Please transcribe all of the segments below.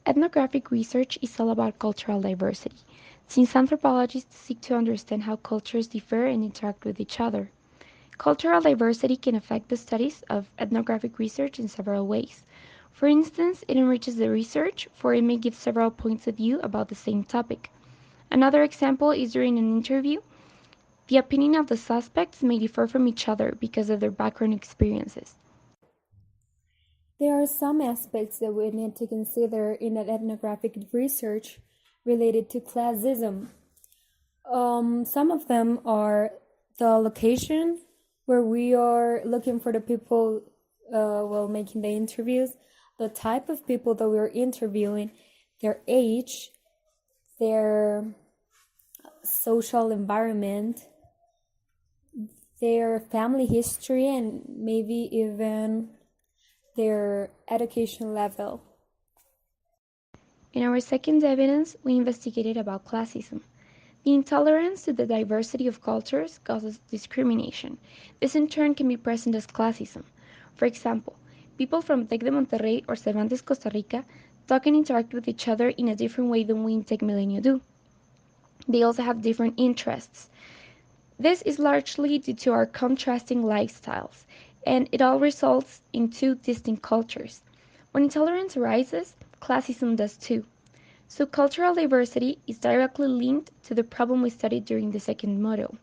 Ethnographic research is all about cultural diversity, since anthropologists seek to understand how cultures differ and interact with each other. Cultural diversity can affect the studies of ethnographic research in several ways. For instance, it enriches the research, for it may give several points of view about the same topic. Another example is during an interview, the opinion of the suspects may differ from each other because of their background experiences. There are some aspects that we need to consider in an ethnographic research related to classism. Some of them are the location where we are looking for the people while making the interviews, the type of people that we're interviewing, their age, their social environment, their family history, and maybe even their education level. In our second evidence, we investigated about classism. The intolerance to the diversity of cultures causes discrimination. This in turn can be present as classism. For example, people from Tec de Monterrey or Cervantes, Costa Rica talk and interact with each other in a different way than we in Tec Milenio do. They also have different interests. This is largely due to our contrasting lifestyles, and it all results in two distinct cultures. When intolerance arises, classism does too. So cultural diversity is directly linked to the problem we studied during the second model.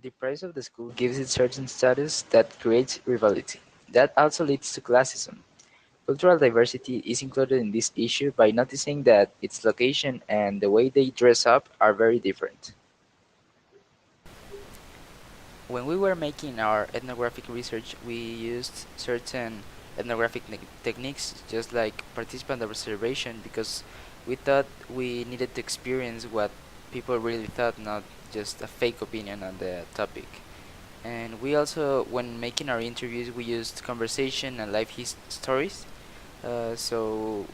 The price of the school gives it certain status that creates rivalry. That also leads to classism. Cultural diversity is included in this issue by noticing that its location and the way they dress up are very different. When we were making our ethnographic research, we used certain ethnographic techniques, just like participant observation, because we thought we needed to experience what people really thought, not just a fake opinion on the topic. And we also, when making our interviews, we used conversation and life stories. So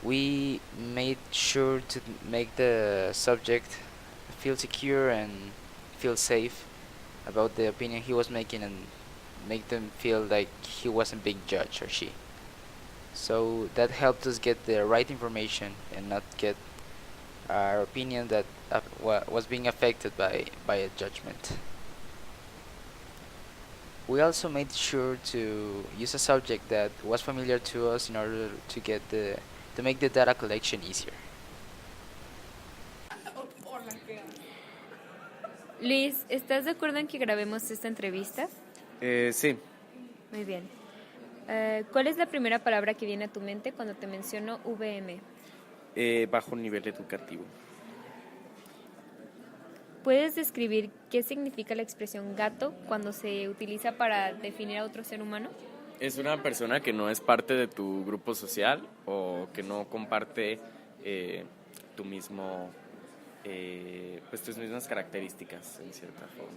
we made sure to make the subject feel secure and feel safe about the opinion he was making, and make them feel like he wasn't being judged, or she. So that helped us get the right information and not get our opinion that was being affected by a judgment. We also made sure to use a subject that was familiar to us in order to make the data collection easier. Luis, ¿estás de acuerdo en que grabemos esta entrevista? Sí. Muy bien. ¿Cuál es la primera palabra que viene a tu mente cuando te menciono VM? Bajo nivel educativo. ¿Puedes describir qué significa la expresión gato cuando se utiliza para definir a otro ser humano? Es una persona que no es parte de tu grupo social o que no comparte tu mismo, pues tus mismas características, en cierta forma.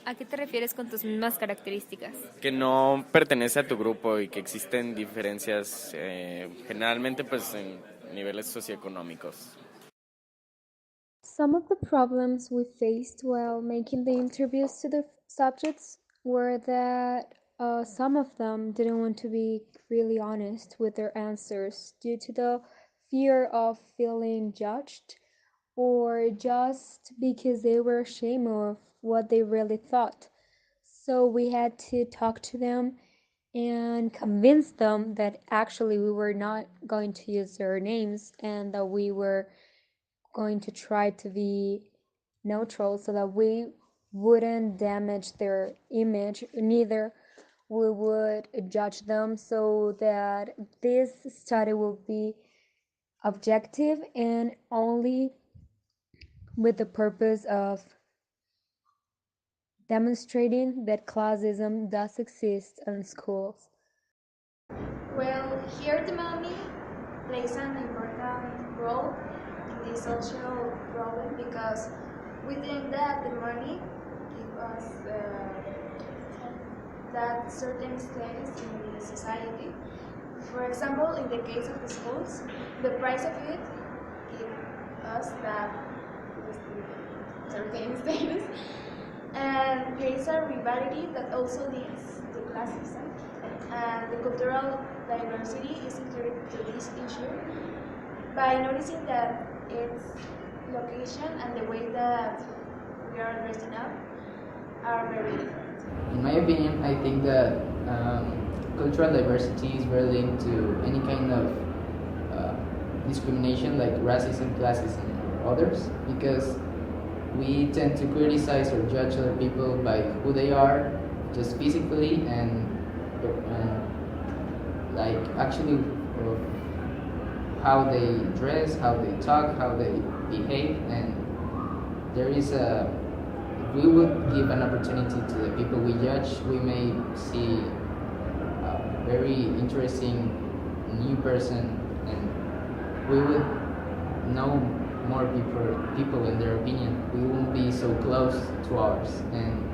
¿A qué te refieres con tus mismas características? Que no pertenece a tu grupo y que existen diferencias, generalmente pues en niveles socioeconómicos. Some of the problems we faced while making the interviews to the subjects were that some of them didn't want to be really honest with their answers due to the fear of feeling judged, or just because they were ashamed of what they really thought. So we had to talk to them and convince them that actually we were not going to use their names and that we were going to try to be neutral so that we wouldn't damage their image, neither we would judge them, so that this study will be objective and only with the purpose of demonstrating that classism does exist in schools. Well, here the money plays an important role in this social problem because we think that the money gives us that certain status in the society. For example, in the case of the schools, the price of it gives us that certain status, and there is a rivalry that also leads to classism and the cultural diversity is included to this issue by noticing that its location and the way that we are dressing up are very different. In my opinion, I think that cultural diversity is very linked to any kind of uh, discrimination like racism, classism, or others, because we tend to criticize or judge other people by who they are, just physically, and like actually how they dress, how they talk, how they behave, and there is a if we would give an opportunity to the people we judge, we may see a very interesting new person, and we would know more people in their opinion. We won't be so close to ours, and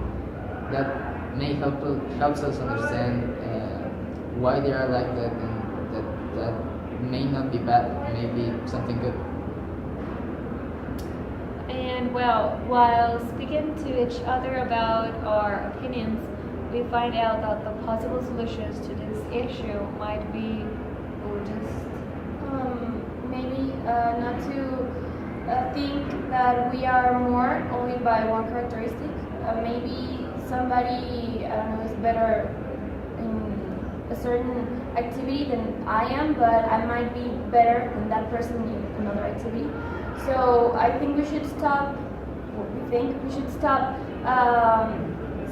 that may helps us understand why they are like that, and that may not be bad, may be something good. And well, while speaking to each other about our opinions, we find out that the possible solutions to this issue might be just Maybe not to think that we are more only by one characteristic. Maybe somebody, I don't know, is better in a certain activity than I am, but I might be better than that person in another activity. So I think we should stop. We think we should stop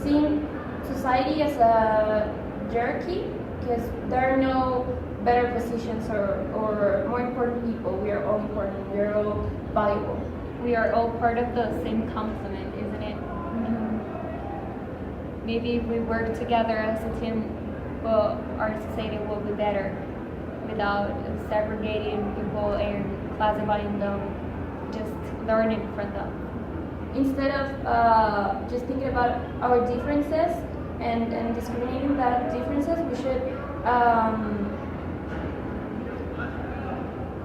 seeing society as a hierarchy, because there are no better positions or more important people. We are all important. We are all valuable. we are all part of the same complement, isn't it? Maybe if we work together as a team, well, our society will be better without segregating people and classifying them, just learning from them. Instead of just thinking about our differences and discriminating that differences, we should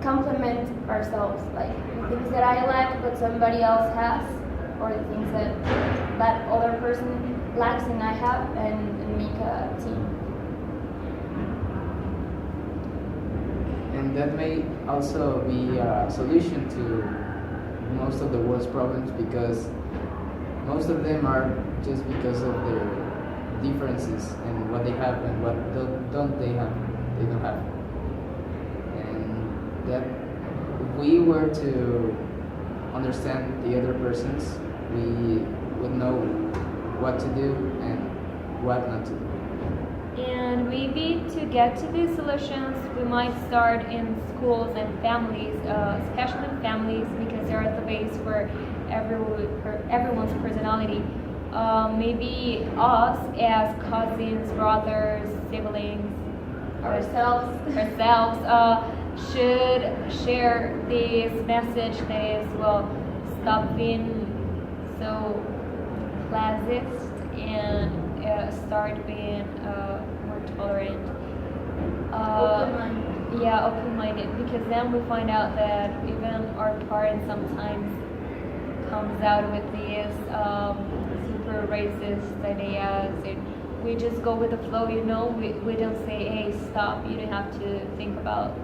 complement ourselves, like the things that I like but somebody else has, or the things that that other person lacks and I have, and make a team. And that may also be a solution to most of the world's problems, because most of them are just because of their differences and what they have and what don't they have, they don't have. And that if we were to understand the other persons, we would know what to do and what not to do. And maybe to get to these solutions, we might start in schools and families, especially in families, because they are the base for everyone's personality. Maybe us as cousins, brothers, siblings, ourselves should share this message that is, well, stop being so classist and start being more tolerant. Open-minded. Yeah, open-minded, because then we find out that even our parents sometimes comes out with these super racist ideas, and we just go with the flow, you know. We don't say, hey, stop, you don't have to think about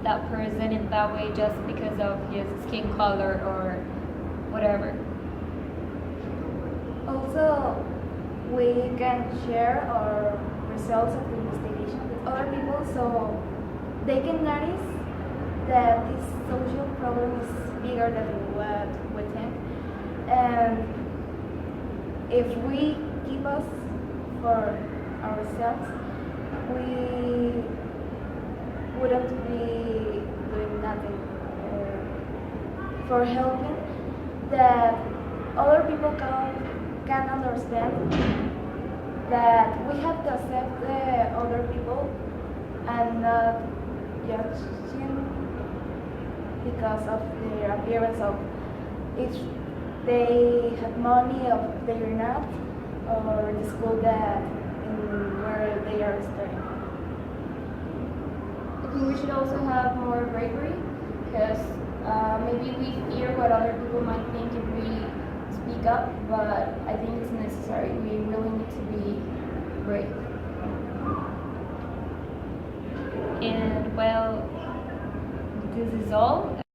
that person in that way just because of his skin color or whatever. Also, we can share our results of the investigation with other people so they can notice that this social problem is bigger than what we think. And if we keep us for ourselves, we wouldn't be doing nothing for helping that other people can understand that we have to accept the other people and not judge them because of their appearance, of if they have money or they are not, or the school that where they are studying. I think we should also have more bravery, because maybe we fear what other people might think if we speak up, but I think it's necessary. We really need to be brave. this is all.